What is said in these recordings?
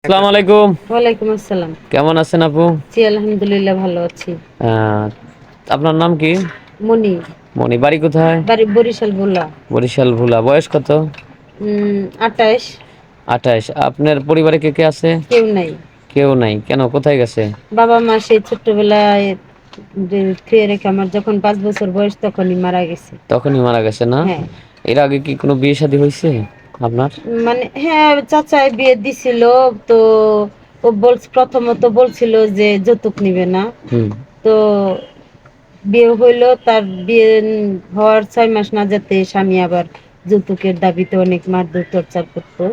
আসসালামু আলাইকুম। ওয়ালাইকুম আসসালাম। কেমন আছেন আপু? জি, আলহামদুলিল্লাহ ভালো আছি। আপনার নাম কি? মনি। মনি। বাড়ি কোথায়? বাড়ি বরিশাল ভোলা। বরিশাল ভোলা। বয়স কত? ২৮। ২৮। আপনার পরিবারে কে কে আছে? কেউ নাই। কেউ নাই? কেন, কোথায় গেছে? বাবা মা সেই ছোট্টবেলায় থুয়ে রেখে আমার যখন ৫ বছর বয়স তখনই মারা গেছে। তখনই মারা গেছে না? হ্যাঁ। এর আগে কি কোনো বিয়ে শাদী হয়েছে আপনার? মানে হ্যাঁ, চাচাই বিয়ে দিছিল। তো ও প্রথমত বলছিল যে যৌতুক নিবে না। হুম। তো বিয়ে হইলো, তার বিয়ে হওয়ার ৬ মাস না যেতে স্বামী আবার যৌতুকের দাবিতে অনেক মারধর টর্চার করতো।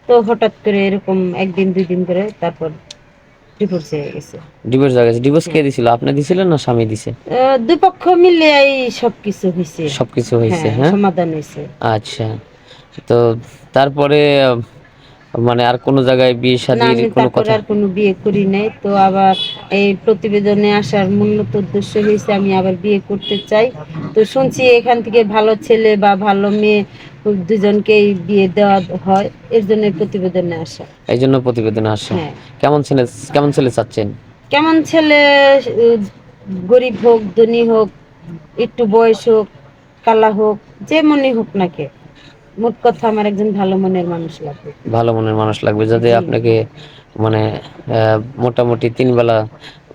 তো হঠাৎ করে এরকম ১ দিন ২ দিন করে তারপর ডিভোর্স হয়ে গেছে। ডিভোর্স হয়ে গেছে। ডিভোর্স কে হ্যাঁ। দিছিল? আপনি দিছিলেন না স্বামী দিছে? ২ পক্ষ মিলিয়েই সবকিছু হইছে। সবকিছু হয়েছে, হ্যাঁ, হ্যাঁ। সমাধান হইছে। আচ্ছা। তো তারপরে মানে আর কোনো জায়গায় বিয়ে না, শাদীর আমি কোনো তারপরে কথা? আর কোনো বিয়ে করি নাই। তো আবার এই প্রতিবেদনে আসার মূলত উদ্দেশ্য হইছে আমি আবার বিয়ে করতে চাই। তো শুনছি এখান থেকে ভালো ছেলে বা ভালো মেয়ে দুজনকেই বিয়ে দেওয়া হয়। এর জন্য প্রতিবেদনে আসা। এই জন্য প্রতিবেদনে আসা। হ্যাঁ। কেমন ছেলে, কেমন ছেলে চাচ্ছেন? কেমন ছেলে? উ গরিব হোক, ধনী হোক, একটু বয়স হোক, কালা হোক, যেমনই হোক না কে। মোট কথা আমার একজন ভালো মনের মানুষ লাগবে। ভালো মনের মানুষ লাগবে যাতে জি। আপনাকে মানে মোটামুটি ৩ বেলা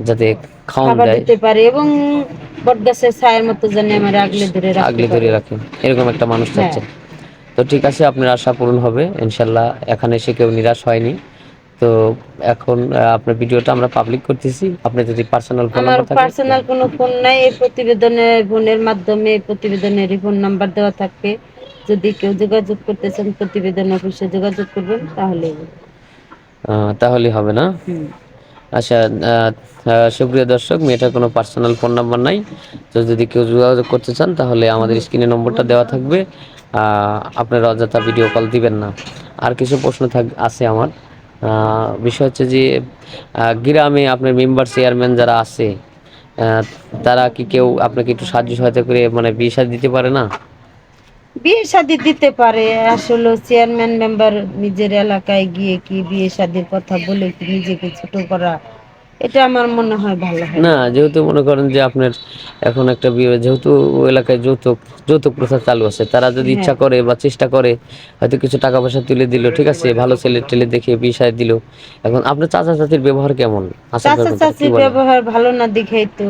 যাতে খাওন খাবার দেয়, দিতে পারে এবং বটগাছের ছায়ার মতো জানি আমার আগলে ধরে রাখতে আগলে ধরে পারে। রাখে, এরকম একটা মানুষ হ্যাঁ। চাচ্ছেন। তো ঠিক আছে, আপনার আশা পূরণ হবে ইনশাল্লাহ। এখানে এসে কেউ নিরাশ হয়নি। তো এখন আপনার ভিডিওটা আমরা পাবলিক করতেছি। আপনি যদি পার্সোনাল ফোন আমার নাম্বার থাকে। পার্সোনাল কোনো ফোন নাই। এই প্রতিবেদনে ফোনের মাধ্যমে প্রতিবেদনেরই ফোন নাম্বার দেওয়া থাকবে। যদি কেউ যোগাযোগ করতে চান প্রতিবেদন অফিসে যোগাযোগ করবেন তাহলেই হবে। তাহলেই হবে না? হুম। আচ্ছা। সুপ্রিয় দর্শক, মেয়েটার কোনো পার্সোনাল ফোন নাম্বার নাই। তো যদি কেউ যোগাযোগ করতে চান তাহলে আমাদের স্ক্রিনে নম্বরটা দেওয়া থাকবে। আপনারা অযথা ভিডিও কল দিবেন না। আর কিছু প্রশ্ন আছে আমার। বিষয় হচ্ছে যে গ্রামে আপনার মেম্বার চেয়ারম্যান যারা আছে, আহ, তারা কি কেউ আপনাকে একটু সাহায্য সহায়তা করে মানে বিয়ে শাদী দিতে পারে না? বিয়ে শাদী দিতে পারে। আসলে চেয়ারম্যান মেম্বার নিজের এলাকায় গিয়ে কি বিয়ে শাদীর কথা বলে কি নিজেকে ছোট করা, এটা আমার মনে হয় ভালো হয় না, না। যেহেতু মনে করেন যে আপনার এখন একটা বিয়ে, যেহেতু এলাকায় যৌতুক যৌতুক প্রথা চালু আছে, তারা যদি হ্যাঁ। ইচ্ছা করে বা চেষ্টা করে হয়তো কিছু টাকা পয়সা তুলে দিল, ঠিক আছে, ভালো ছেলে টেলে দেখে বিয়ে শাদী দিল। এখন আপনার চাচা চাচির ব্যবহার কেমন? আচার চাচা ব্যবহার কি চাচির বলে? ব্যবহার ভালো না দেখেই তো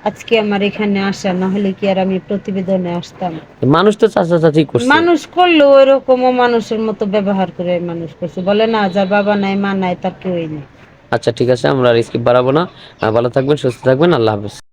আজকে আমার এখানে আসা, না হলে কি আর আমি প্রতিবেদনে আসতাম? মানুষ তো চাচা চাচি করছে। মানুষ করলো ওইরকমও মানুষের মতো ব্যবহার করে মানুষ করছে। বলে না, যার বাবা নাই মা নাই তার কেউই নেই। আচ্ছা ঠিক আছে, আমরা আর স্কিপ বাড়াবো না। ভালো থাকবেন, সুস্থ থাকবেন, আল্লাহ হাফেজ।